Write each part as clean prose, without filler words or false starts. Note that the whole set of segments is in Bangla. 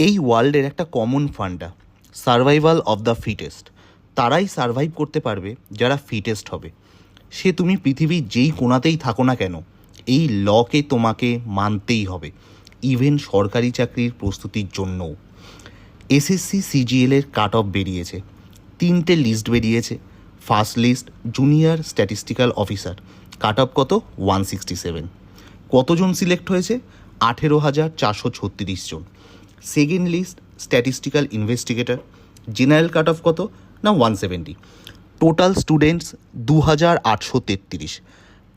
এই ওয়ার্ল্ডের একটা common funda, survival of the fittest. তারাই সার্ভাইভ করতে পারবে যারা ফিটেস্ট হবে। সে তুমি পৃথিবীর যেই কোণাতেই থাকো না কেন, এই লকে তোমাকে মানতেই হবে, ইভেন সরকারি চাকরির প্রস্তুতির জন্যও। এসএসসি সিজিএলের কাট অফ বেরিয়েছে, 3টে লিস্ট বেরিয়েছে। First list junior statistical officer, cut off কত? 167। কতজন সিলেক্ট হয়েছে? 18,436 জন। Second list statistical investigator, general cut off কত? না 170। Total students 2,833।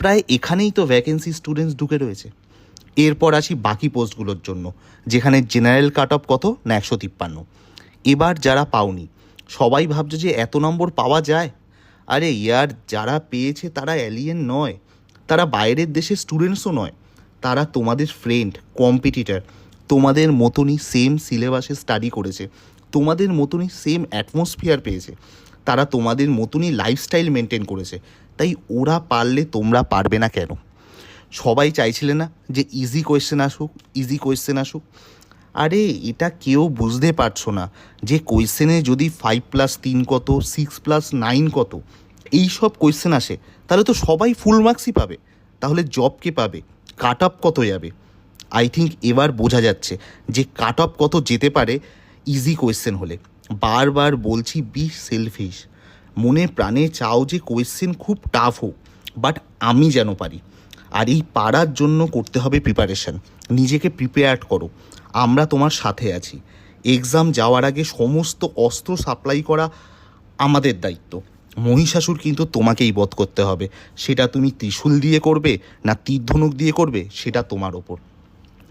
প্রায় এখানেই তো ভ্যাকেন্সি স্টুডেন্টস ঢুকে রয়েছে। এরপর আসি বাকি পোস্টগুলোর জন্য, যেখানে জেনারেল কাট অফ কত? না 153। এবার যারা পাওনি, সবাই ভাবছে যে এত নম্বর পাওয়া যায়। আরে ইয়ার, যারা পেয়েছে তারা অ্যালিয়েন নয়, তারা বাইরের দেশের স্টুডেন্টসও নয়, তারা তোমাদের ফ্রেন্ড, কম্পিটিটার, তোমাদের মতনই সেম সিলেবাসে স্টাডি করেছে, তোমাদের মতনই সেম অ্যাটমসফিয়ার পেয়েছে, তারা তোমাদের মতনই লাইফস্টাইল মেনটেন করেছে। তাই ওরা পারলে তোমরা পারবে না কেন? সবাই চাইছিলে না যে ইজি কোয়েশ্চেন আসুক? আরে এটা কেউ বুঝতে পারছো না যে কোয়েশ্চেনে যদি 5+3 কত, 6+9 কত, এই সব কোয়েশ্চেন আসে, তাহলে তো সবাই ফুল মার্কসই পাবে। তাহলে জব কে পাবে? কাট অফ কত যাবে? আই থিঙ্ক এবার বোঝা যাচ্ছে যে কাট অফ কত যেতে পারে ইজি কোয়েশ্চেন হলে। বারবার বলছি, বি সেলফিশ। মনে প্রাণে চাও যে কোয়েশ্চেন খুব টাফ হোক, বাট আমি যেন পারি। আর এই পারার জন্য করতে হবে প্রিপারেশান। নিজেকে প্রিপেয়ার্ড করো, আমরা তোমার সাথে আছি। এক্সাম যাওয়ার আগে সমস্ত অস্ত্র সাপ্লাই করা আমাদের দায়িত্ব। মহিষাসুর কিন্তু তোমাকেই বধ করতে হবে। সেটা তুমি ত্রিশূল দিয়ে করবে না তীর ধনুক দিয়ে করবে, সেটা তোমার ওপর।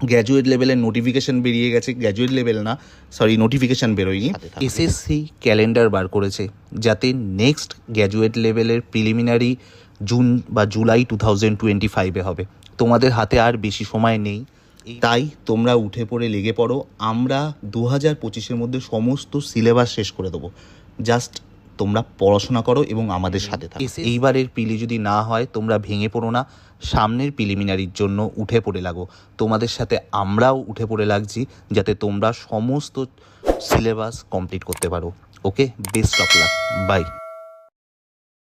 গ্র্যাজুয়েট লেভেলের নোটিফিকেশান বেরিয়ে গেছে, গ্র্যাজুয়েট লেভেল না, সরি, নোটিফিকেশান বেরোয়নি। এসএসসি ক্যালেন্ডার বার করেছে যাতে নেক্সট গ্র্যাজুয়েট লেভেলের প্রিলিমিনারি জুন বা জুলাই 2025 হবে। তোমাদের হাতে আর বেশি সময় নেই, তাই তোমরা উঠে পড়ে লেগে পড়ো। আমরা 2025-এর মধ্যে সমস্ত সিলেবাস শেষ করে দেবো। জাস্ট তোমরা পড়াশোনা করো এবং আমাদের সাথে থাকো। এইবারের পিলি যদি না হয়, তোমরা ভেঙে পড়ো না, সামনের প্রিলিমিনারির জন্য উঠে পড়ে লাগো। তোমাদের সাথে আমরাও উঠে পড়ে লাগছি যাতে তোমরা সমস্ত সিলেবাস কমপ্লিট করতে পারো। ওকে, বেস্ট অফ লাক, বাই।